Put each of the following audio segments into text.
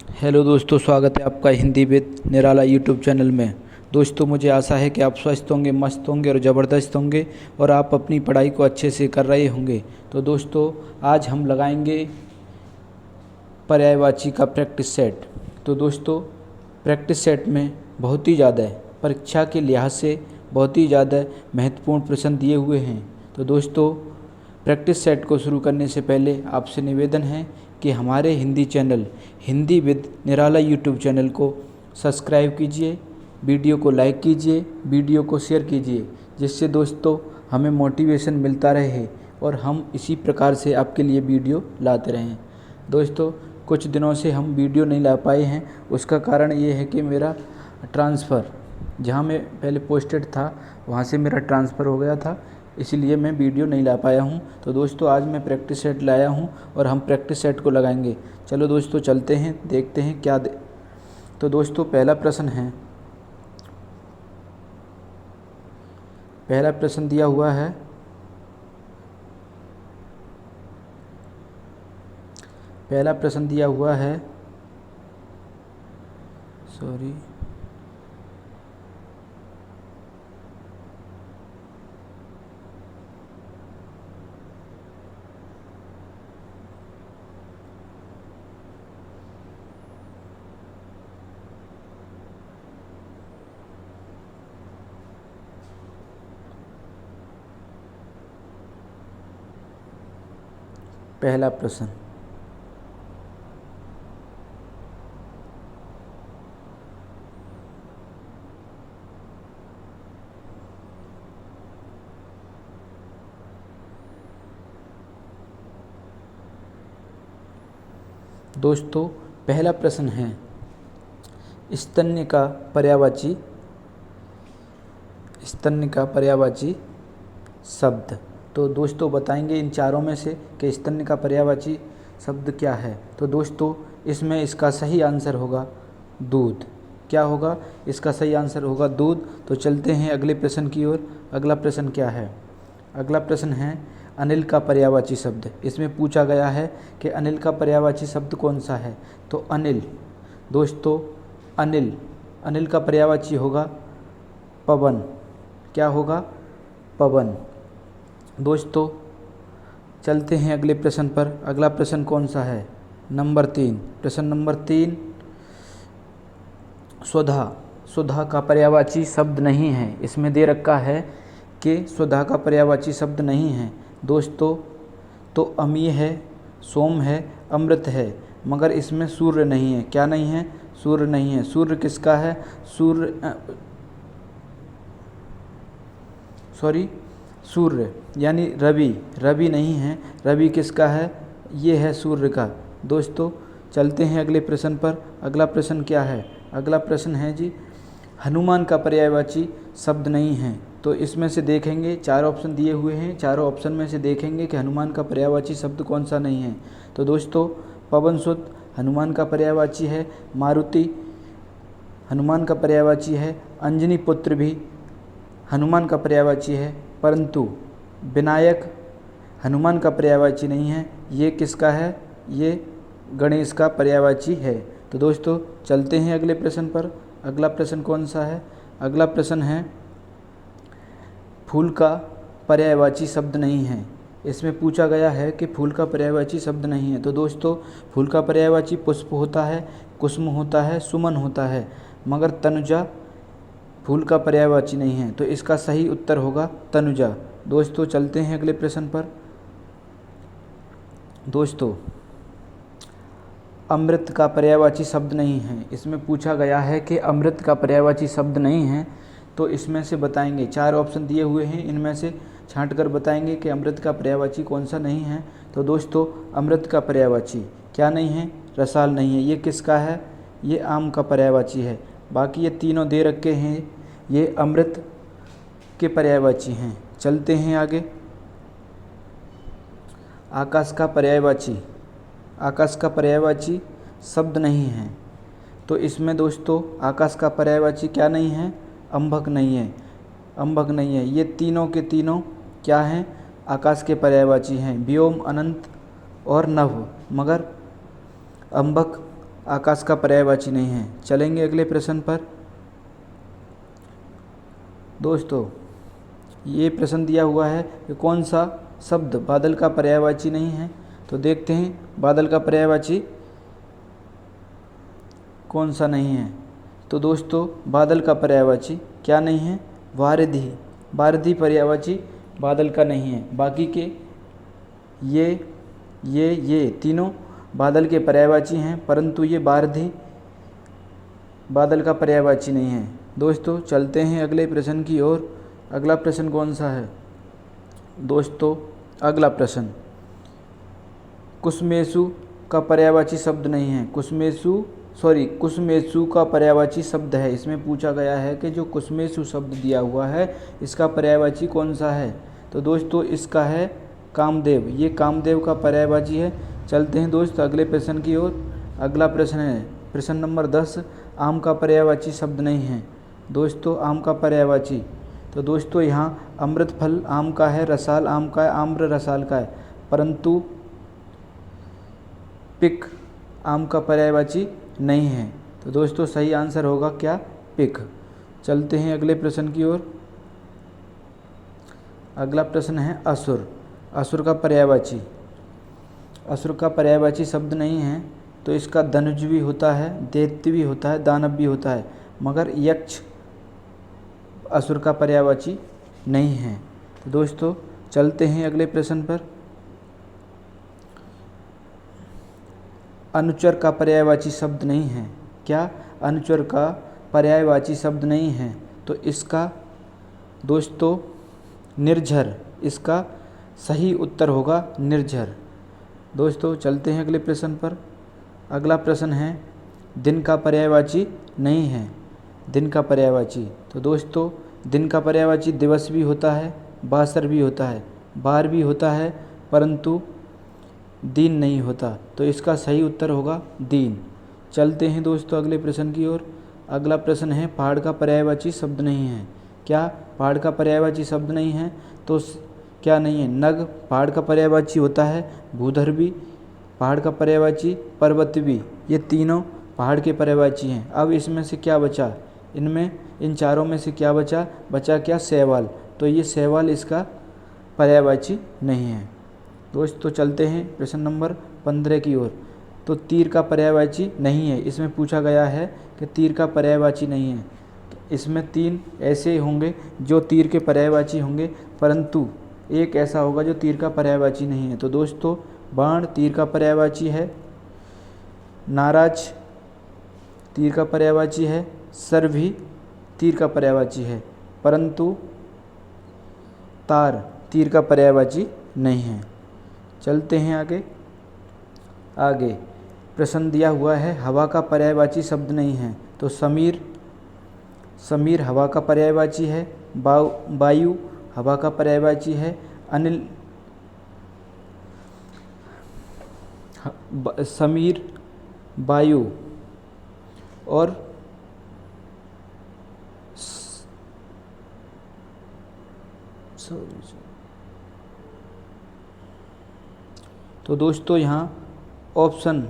Hello दोस्तों, स्वागत है आपका Hindi with Nirala YouTube channel में। दोस्तों, मुझे आशा है कि आप स्वस्थ होंगे, मस्त होंगे और ज़बरदस्त होंगे और आप अपनी पढ़ाई को अच्छे से कर रहे होंगे। तो दोस्तों, आज हम लगाएंगे पर्यायवाची का प्रैक्टिस सेट। तो दोस्तों, प्रैक्टिस सेट में बहुत ही ज़्यादा परीक्षा के लिहाज से बहुत ही ज़्यादा महत्वपूर्ण प्रश्न दिए हुए हैं। तो दोस्तों, प्रैक्टिस सेट को शुरू करने से पहले आपसे निवेदन है कि हमारे Hindi channel Hindi with Nirala YouTube channel को सब्सक्राइब कीजिए, वीडियो को लाइक कीजिए, वीडियो को शेयर कीजिए, जिससे दोस्तों हमें मोटिवेशन मिलता रहे और हम इसी प्रकार से आपके लिए वीडियो लाते रहें। दोस्तों, कुछ दिनों से हम वीडियो नहीं ला पाए हैं, उसका कारण ये है कि मेरा ट्रांसफ़र, जहाँ मैं पहले पोस्टेड था वहाँ से मेरा ट्रांसफ़र हो गया था, इसीलिए मैं वीडियो नहीं ला पाया हूँ। तो दोस्तों, आज मैं प्रैक्टिस सेट लाया हूँ और हम प्रैक्टिस सेट को लगाएंगे। चलो दोस्तों, चलते हैं, देखते हैं तो दोस्तों, पहला प्रश्न दिया हुआ है। पहला प्रश्न दिया हुआ है सॉरी पहला प्रश्न, दोस्तों पहला प्रश्न है स्तन्य का पर्यायवाची शब्द। तो दोस्तों, बताएंगे इन चारों में से कि स्तन्य का पर्यायवाची शब्द क्या है। तो दोस्तों, इसमें इसका सही आंसर होगा दूध। क्या होगा? इसका सही आंसर होगा दूध। तो चलते हैं अगले प्रश्न की ओर। अगला प्रश्न क्या है? अगला प्रश्न है अनिल का पर्यायवाची शब्द। इसमें पूछा गया है कि अनिल का पर्यायवाची शब्द कौन सा है। तो अनिल, दोस्तों अनिल का पर्यायवाची होगा पवन। क्या होगा? पवन। दोस्तों, चलते हैं अगले प्रश्न पर। अगला प्रश्न कौन सा है? नंबर 3। प्रश्न नंबर 3, सुधा का पर्यायवाची शब्द नहीं है। इसमें दे रखा है कि सुधा का पर्यायवाची शब्द नहीं है। दोस्तों, तो अमीय है, सोम है, अमृत है, मगर इसमें सूर्य नहीं है। क्या नहीं है? सूर्य नहीं है। सूर्य किसका है? सूर्य यानी रवि नहीं है। रवि किसका है? ये है सूर्य का। दोस्तों, चलते हैं अगले प्रश्न पर। अगला प्रश्न क्या है? अगला प्रश्न है जी, हनुमान का पर्यायवाची शब्द नहीं है। तो इसमें से देखेंगे, 4 ऑप्शन दिए हुए हैं, चारों ऑप्शन में से देखेंगे कि हनुमान का पर्यायवाची शब्द कौन सा नहीं है। तो दोस्तों, पवन सुत हनुमान का पर्यायवाची है। मारुति हनुमान का पर्यायवाची है। अंजनी पुत्र भी हनुमान का पर्यायवाची है, परंतु विनायक हनुमान का पर्यायवाची नहीं है। ये किसका है? ये गणेश का पर्यायवाची है। तो दोस्तों, चलते हैं अगले प्रश्न पर। अगला प्रश्न कौन सा है? अगला प्रश्न है फूल का पर्यायवाची शब्द नहीं है। इसमें पूछा गया है कि फूल का पर्यायवाची शब्द नहीं है। तो दोस्तों, फूल का पर्यायवाची पुष्प होता है, कुसुम होता है, सुमन होता है, मगर तनुजा फूल का पर्यायवाची नहीं है। तो इसका सही उत्तर होगा तनुजा। दोस्तों, चलते हैं अगले प्रश्न पर। दोस्तों, अमृत का पर्यायवाची शब्द नहीं है। इसमें पूछा गया है कि अमृत का पर्यायवाची शब्द नहीं है। तो इसमें से बताएंगे, 4 ऑप्शन दिए हुए हैं, इनमें से छांट कर बताएंगे कि अमृत का पर्यायवाची कौन सा नहीं है। तो दोस्तों, अमृत का पर्यायवाची क्या नहीं है? रसाल नहीं है। ये किसका है? ये आम का पर्यायवाची है। बाकी ये तीनों दे रखे हैं, ये अमृत के पर्यायवाची हैं। चलते हैं आगे। आकाश का पर्यायवाची शब्द नहीं है। तो इसमें दोस्तों, आकाश का पर्यायवाची क्या नहीं है? अंबक नहीं है। ये तीनों के तीनों क्या हैं? आकाश के पर्यायवाची हैं, व्योम, अनंत और नभ, मगर अंबक आकाश का पर्यायवाची नहीं है। चलेंगे अगले प्रश्न पर। दोस्तों ये प्रश्न दिया हुआ है कि कौन सा शब्द बादल का पर्यायवाची नहीं है। तो देखते हैं बादल का पर्यायवाची कौन सा नहीं है। तो दोस्तों बादल का पर्यायवाची क्या नहीं है? वारिधि। वारिधि पर्यायवाची बादल का नहीं है। बाकी के ये तीनों बादल के पर्यायवाची हैं, परंतु ये वारिधि बादल का पर्यायवाची नहीं है। दोस्तों चलते हैं अगले प्रश्न की ओर। अगला प्रश्न कौन सा है? दोस्तों अगला प्रश्न, कुसुमेषु का पर्यायवाची शब्द नहीं है। कुसुमेषु का पर्यायवाची शब्द है। इसमें पूछा गया है कि जो कुसुमेषु शब्द दिया हुआ है इसका पर्यायवाची कौन सा है। तो दोस्तों इसका है कामदेव। ये कामदेव का पर्यायवाची है। चलते हैं दोस्तों अगले प्रश्न की ओर। अगला प्रश्न है प्रश्न नंबर 10, आम का पर्यायवाची शब्द नहीं है। दोस्तों आम का पर्यायवाची, तो दोस्तों यहाँ अमृत फल आम का है, रसाल आम का है, आम्र रसाल का है, परंतु पिक आम का पर्यायवाची नहीं है। तो दोस्तों सही आंसर होगा क्या? पिक। चलते हैं अगले प्रश्न की ओर। अगला प्रश्न है असुर। असुर का पर्यायवाची, असुर का पर्यायवाची शब्द नहीं है। तो इसका धनुज भी होता है, दैत्य भी होता है, दानव भी होता है, मगर यक्ष असुर का पर्यायवाची नहीं है। तो दोस्तों चलते हैं अगले प्रश्न पर। अनुचर का पर्यायवाची शब्द नहीं है। क्या? अनुचर का पर्यायवाची शब्द नहीं है। तो इसका दोस्तों निर्झर, इसका सही उत्तर होगा निर्झर। दोस्तों चलते हैं अगले प्रश्न पर। अगला प्रश्न है दिन का पर्यायवाची नहीं है। दिन का पर्यायवाची, तो दोस्तों दिन का पर्यायवाची दिवस भी होता है, बासर भी होता है, बार भी होता है, परंतु दिन नहीं होता। तो इसका सही उत्तर होगा दिन। चलते हैं दोस्तों अगले प्रश्न की ओर। अगला प्रश्न है पहाड़ का पर्यायवाची शब्द नहीं है। क्या? पहाड़ का पर्यायवाची शब्द नहीं है। तो क्या नहीं है? नग पहाड़ का पर्यायवाची होता है, भूधर भी पहाड़ का पर्यायवाची, पर्वत भी, ये तीनों पहाड़ के पर्यायवाची हैं। अब इसमें से क्या बचा? इन चारों में से क्या बचा? बचा क्या? शैवाल। तो ये शैवाल इसका पर्यायवाची नहीं है। दोस्तों चलते हैं प्रश्न नंबर 15 की ओर। तो तीर का पर्यायवाची नहीं है। इसमें पूछा गया है कि तीर का पर्यायवाची नहीं है। इसमें 3 ऐसे होंगे जो तीर के पर्यायवाची होंगे, परंतु एक ऐसा होगा जो तीर का पर्यायवाची नहीं है। तो दोस्तों बाण तीर का पर्यायवाची है, नाराज तीर का पर्यायवाची है, सर भी तीर का पर्यायवाची है, परंतु तार तीर का पर्यायवाची नहीं है। चलते हैं आगे प्रश्न दिया हुआ है हवा का पर्यायवाची शब्द नहीं है। तो समीर हवा का पर्यायवाची है, वायु हवा का पर्यायवाची है, अनिल समीर वायु और तो दोस्तों यहाँ ऑप्शन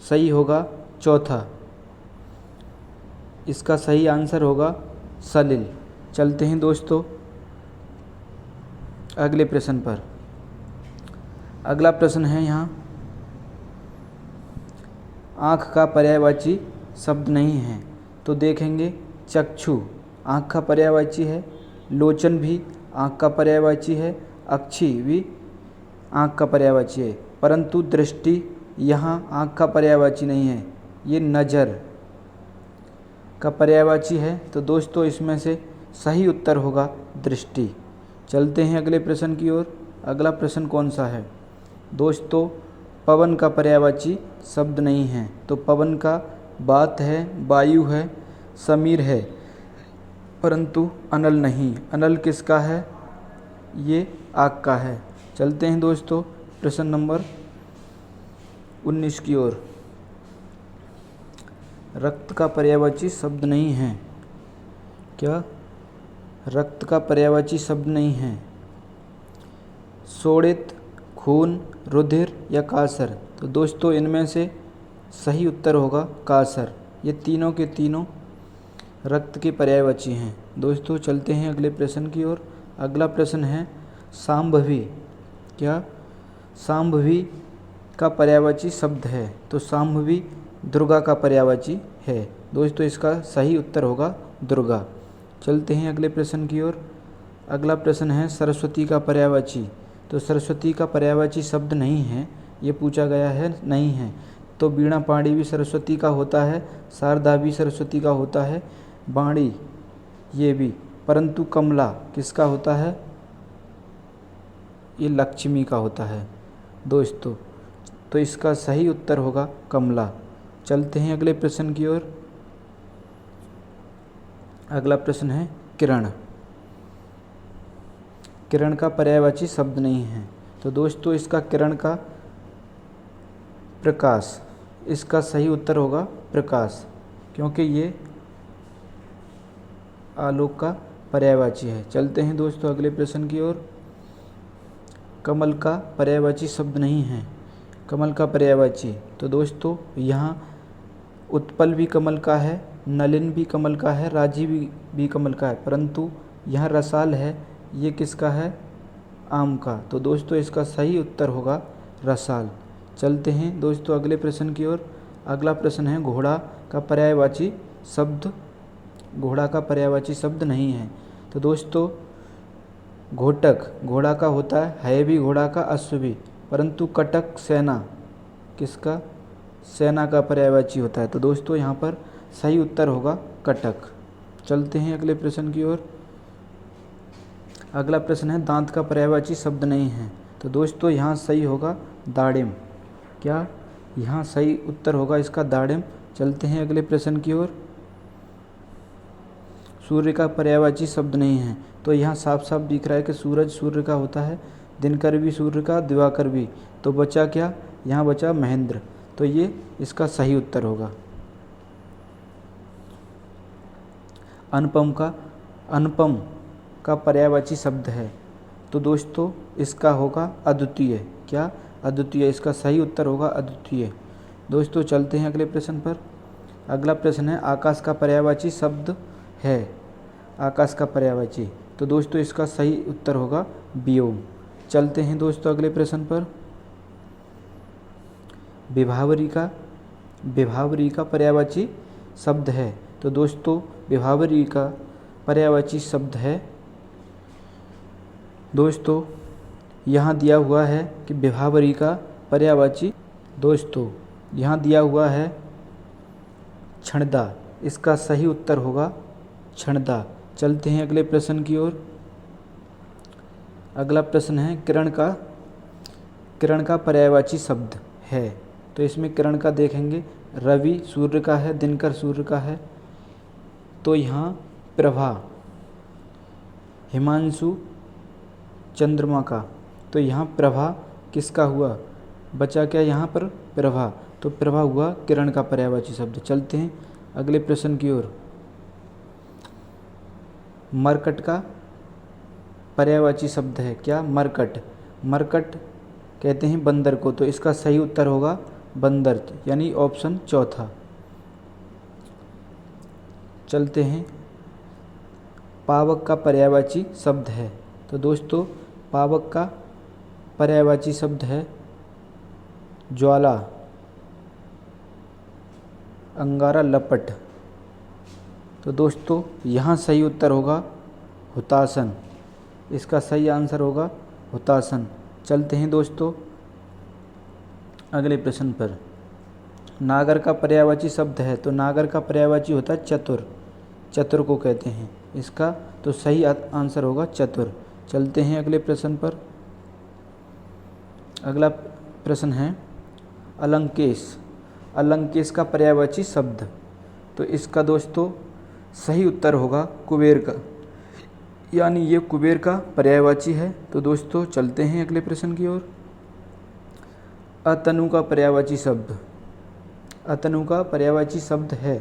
सही होगा चौथा। इसका सही आंसर होगा सलिल। चलते हैं दोस्तों अगले प्रश्न पर। अगला प्रश्न है यहाँ आँख का पर्यायवाची शब्द नहीं है। तो देखेंगे चक्षु आँख का पर्यायवाची है, लोचन भी आँख का पर्यायवाची है, अक्षी भी आँख का पर्यायवाची है, परंतु दृष्टि यहाँ आँख का पर्यायवाची नहीं है, ये नज़र का पर्यायवाची है। तो दोस्तों इसमें से सही उत्तर होगा दृष्टि। चलते हैं अगले प्रश्न की ओर। अगला प्रश्न कौन सा है? दोस्तों पवन का पर्यायवाची शब्द नहीं है। तो पवन का बात है, वायु है, समीर है, परंतु अनल नहीं। अनल किसका है? ये आग का है। चलते हैं दोस्तों प्रश्न नंबर 19 की ओर। रक्त का पर्यायवाची शब्द नहीं है। क्या? रक्त का पर्यायवाची शब्द नहीं है। शोणित, खून, रुधिर या कासर। तो दोस्तों इनमें से सही उत्तर होगा कासर। ये तीनों के तीनों रक्त के पर्यायवाची हैं। दोस्तों चलते हैं अगले प्रश्न की ओर। अगला प्रश्न है शांभवी। क्या शांभवी का पर्यायवाची शब्द है? तो शांभवी दुर्गा का पर्यायवाची है। दोस्तों इसका सही उत्तर होगा दुर्गा। चलते हैं अगले प्रश्न की ओर। अगला प्रश्न है सरस्वती का पर्यायवाची। तो सरस्वती का पर्यायवाची शब्द नहीं है, ये पूछा गया है, नहीं है। तो वीणा पाणी भी सरस्वती का होता है, शारदा भी सरस्वती का होता है, वाणी ये भी, परंतु कमला किसका होता है? ये लक्ष्मी का होता है दोस्तों। तो इसका सही उत्तर होगा कमला। चलते हैं अगले प्रश्न की ओर। अगला प्रश्न है किरण। किरण का पर्यायवाची शब्द नहीं है। तो दोस्तों इसका किरण का प्रकाश, इसका सही उत्तर होगा प्रकाश, क्योंकि ये आलोक का पर्यायवाची है। चलते हैं दोस्तों अगले प्रश्न की ओर। कमल का पर्यायवाची शब्द नहीं है। कमल का पर्यायवाची, तो दोस्तों यहाँ उत्पल भी कमल का है, नलिन भी कमल का है, राजी भी कमल का है, परंतु यहाँ रसाल है, ये किसका है? आम का। तो दोस्तों इसका सही उत्तर होगा रसाल। चलते हैं दोस्तों अगले प्रश्न की ओर। अगला प्रश्न है घोड़ा का पर्यायवाची शब्द। घोड़ा का पर्यायवाची शब्द नहीं है। तो दोस्तों घोटक घोड़ा का होता है भी घोड़ा का, अश्व भी, परंतु कटक सेना किसका? सेना का पर्यायवाची होता है। तो दोस्तों यहाँ पर सही उत्तर होगा कटक। चलते हैं अगले प्रश्न की ओर। अगला प्रश्न है दांत का पर्यायवाची शब्द नहीं है। तो दोस्तों यहाँ सही होगा दाड़िम। क्या यहाँ सही उत्तर होगा इसका दाड़िम। चलते हैं अगले प्रश्न की ओर। सूर्य का पर्यायवाची शब्द नहीं है। तो यहाँ साफ साफ दिख रहा है कि सूरज सूर्य का होता है, दिनकर भी सूर्य का, दिवाकर भी। तो बचा क्या? यहाँ बचा महेंद्र। तो ये इसका सही उत्तर होगा। अनुपम का पर्यायवाची शब्द है। तो दोस्तों इसका होगा अद्वितीय। क्या? अद्वितीय। इसका सही उत्तर होगा अद्वितीय। दोस्तों चलते हैं अगले प्रश्न पर। अगला प्रश्न है आकाश का पर्यायवाची शब्द है। आकाश का पर्यायवाची, तो दोस्तों इसका सही उत्तर होगा व्योम। चलते हैं दोस्तों अगले प्रश्न पर। विभावरी का पर्यायवाची शब्द है। तो दोस्तों विभावरी का पर्यायवाची शब्द है, दोस्तों यहाँ दिया हुआ है कि विभावरी का पर्यायवाची, दोस्तों यहाँ दिया हुआ है क्षणदा। इसका सही उत्तर होगा क्षणदा। चलते हैं अगले प्रश्न की ओर। अगला प्रश्न है किरण का पर्यायवाची शब्द है। तो इसमें किरण का देखेंगे, रवि सूर्य का है, दिनकर सूर्य का है। तो यहाँ प्रभा, हिमांशु चंद्रमा का। तो यहाँ प्रभा किसका हुआ? बचा क्या यहाँ पर? प्रभा। तो प्रभा हुआ किरण का पर्यायवाची शब्द। चलते हैं अगले प्रश्न की ओर। मरकट का पर्यायवाची शब्द है। क्या? मरकट। मरकट कहते हैं बंदर को। तो इसका सही उत्तर होगा बंदर, यानी ऑप्शन चौथा। चलते हैं पावक का पर्यायवाची शब्द है। तो दोस्तों पावक का पर्यायवाची शब्द है ज्वाला, अंगारा, लपट। तो दोस्तों यहाँ सही उत्तर होगा हुतासन। इसका सही आंसर होगा हुतासन। चलते हैं दोस्तों अगले प्रश्न पर। नागर का पर्यायवाची शब्द है। तो नागर का पर्यायवाची होता है चतुर। चतुर को कहते हैं। इसका तो सही आंसर होगा चतुर। चलते हैं अगले प्रश्न पर। अगला प्रश्न है अलंकेश। अलंकेश का पर्यायवाची शब्द। तो इसका दोस्तों सही उत्तर होगा कुबेर का, यानी ये कुबेर का पर्यायवाची है। तो दोस्तों चलते हैं अगले प्रश्न की ओर। अतनु का पर्यायवाची शब्द। अतनु का पर्यायवाची शब्द है।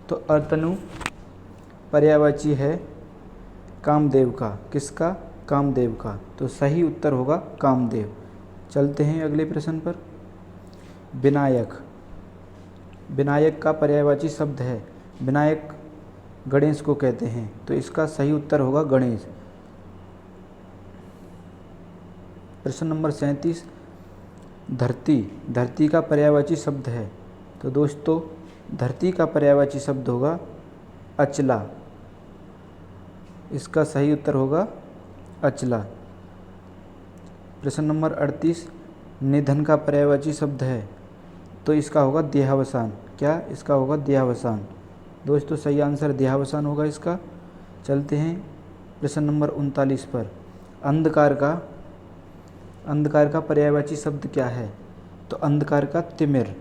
तो अतनु पर्यायवाची है कामदेव का। किसका? कामदेव का। तो सही उत्तर होगा कामदेव। चलते हैं अगले प्रश्न पर। विनायक। विनायक का पर्यायवाची शब्द है। विनायक गणेश को कहते हैं, तो इसका सही उत्तर होगा गणेश। प्रश्न नंबर 37, धरती, धरती का पर्यायवाची शब्द है। तो दोस्तों धरती का पर्यायवाची शब्द होगा अचला। इसका सही उत्तर होगा अचला। प्रश्न नंबर 38, निधन का पर्यायवाची शब्द है। तो इसका होगा देहावसान। क्या इसका होगा देहावसान। दोस्तों सही आंसर देहावसान होगा इसका। चलते हैं प्रश्न नंबर 39 पर। अंधकार का पर्यायवाची शब्द क्या है। तो अंधकार का तिमिर।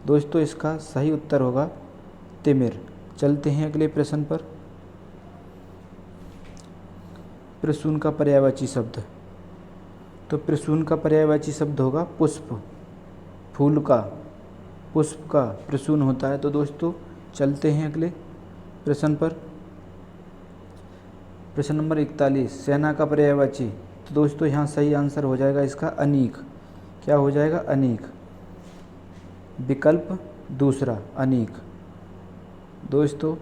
दोस्तों इसका सही उत्तर होगा तिमिर। चलते हैं अगले प्रश्न पर। प्रसून का पर्यायवाची शब्द। तो प्रसून का पर्यायवाची शब्द होगा पुष्प। फूल का, पुष्प का प्रसून होता है। तो दोस्तों चलते हैं अगले प्रश्न पर। प्रश्न नंबर 41, सेना का पर्यायवाची। तो दोस्तों यहाँ सही आंसर हो जाएगा इसका अनीक। क्या हो जाएगा अनीक। विकल्प दूसरा अनीक। दोस्तों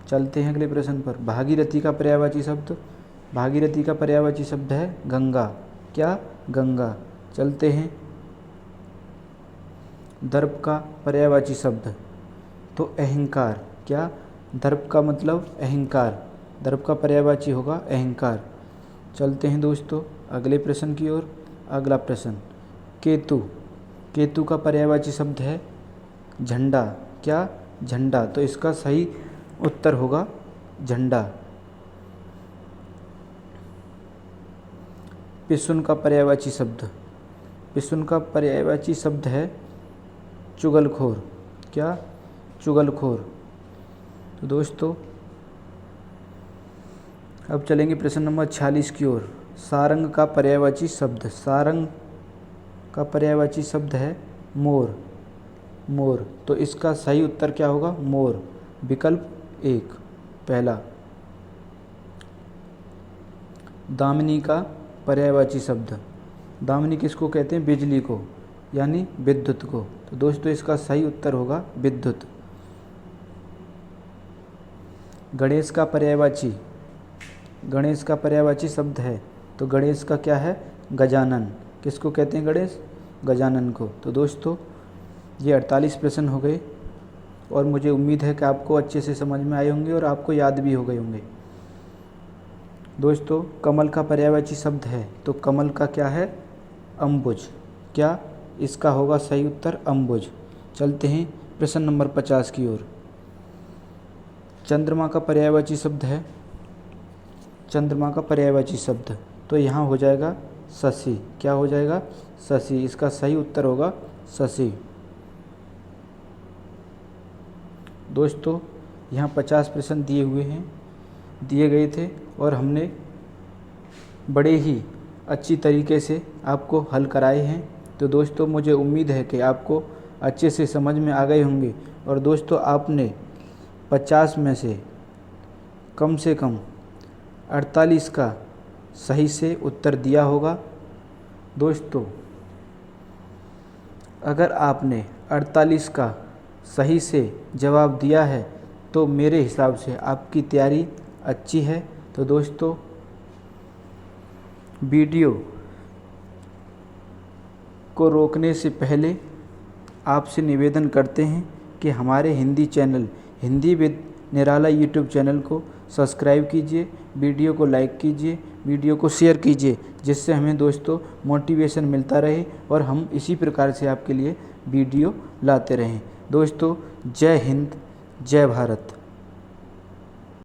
चलते हैं अगले प्रश्न पर। भागीरथी का पर्यायवाची शब्द। भागीरथी का पर्यायवाची शब्द है गंगा। क्या गंगा। चलते हैं दर्प का पर्यायवाची शब्द। तो अहंकार। क्या दर्प का मतलब अहंकार। दर्प का पर्यायवाची होगा अहंकार। चलते हैं दोस्तों अगले प्रश्न की ओर। अगला प्रश्न केतु। केतु का पर्यायवाची शब्द है झंडा। क्या झंडा। तो इसका सही उत्तर होगा झंडा। पिसुन का पर्यायवाची शब्द। पिसुन का पर्यायवाची शब्द है चुगलखोर। क्या चुगलखोर। तो दोस्तों अब चलेंगे प्रश्न नंबर 46 की ओर। सारंग का पर्यायवाची शब्द। सारंग का पर्यायवाची शब्द है मोर। मोर। तो इसका सही उत्तर क्या होगा मोर। विकल्प 1 पहला। दामिनी का पर्यायवाची शब्द। दामिनी किसको कहते हैं। बिजली को, यानी विद्युत को। तो दोस्तों इसका सही उत्तर होगा विद्युत। गणेश का पर्यायवाची। गणेश का पर्यायवाची शब्द है। तो गणेश का क्या है गजानन। किसको कहते हैं गणेश। गजानन को। तो दोस्तों ये 48 प्रश्न हो गए और मुझे उम्मीद है कि आपको अच्छे से समझ में आए होंगे और आपको याद भी हो गए होंगे। दोस्तों कमल का पर्यायवाची शब्द है। तो कमल का क्या है अम्बुज। क्या इसका होगा सही उत्तर अम्बुज। चलते हैं प्रश्न नंबर 50 की ओर। चंद्रमा का पर्यायवाची शब्द है। चंद्रमा का पर्यायवाची शब्द। तो यहाँ हो जाएगा शशि। क्या हो जाएगा शशि। इसका सही उत्तर होगा शशि। दोस्तों यहाँ 50 प्रश्न दिए गए थे और हमने बड़े ही अच्छी तरीके से आपको हल कराए हैं। तो दोस्तों मुझे उम्मीद है कि आपको अच्छे से समझ में आ गए होंगे और दोस्तों आपने 50 में से कम 48 का सही से उत्तर दिया होगा। दोस्तों अगर आपने 48 का सही से जवाब दिया है तो मेरे हिसाब से आपकी तैयारी अच्छी है। तो दोस्तों वीडियो को रोकने से पहले आपसे निवेदन करते हैं कि हमारे Hindi channel Hindi with Nirala YouTube channel को सब्सक्राइब कीजिए, वीडियो को लाइक कीजिए, वीडियो को शेयर कीजिए, जिससे हमें दोस्तों मोटिवेशन मिलता रहे और हम इसी प्रकार से आपके लिए वीडियो लाते रहें। दोस्तों जय हिंद, जय भारत।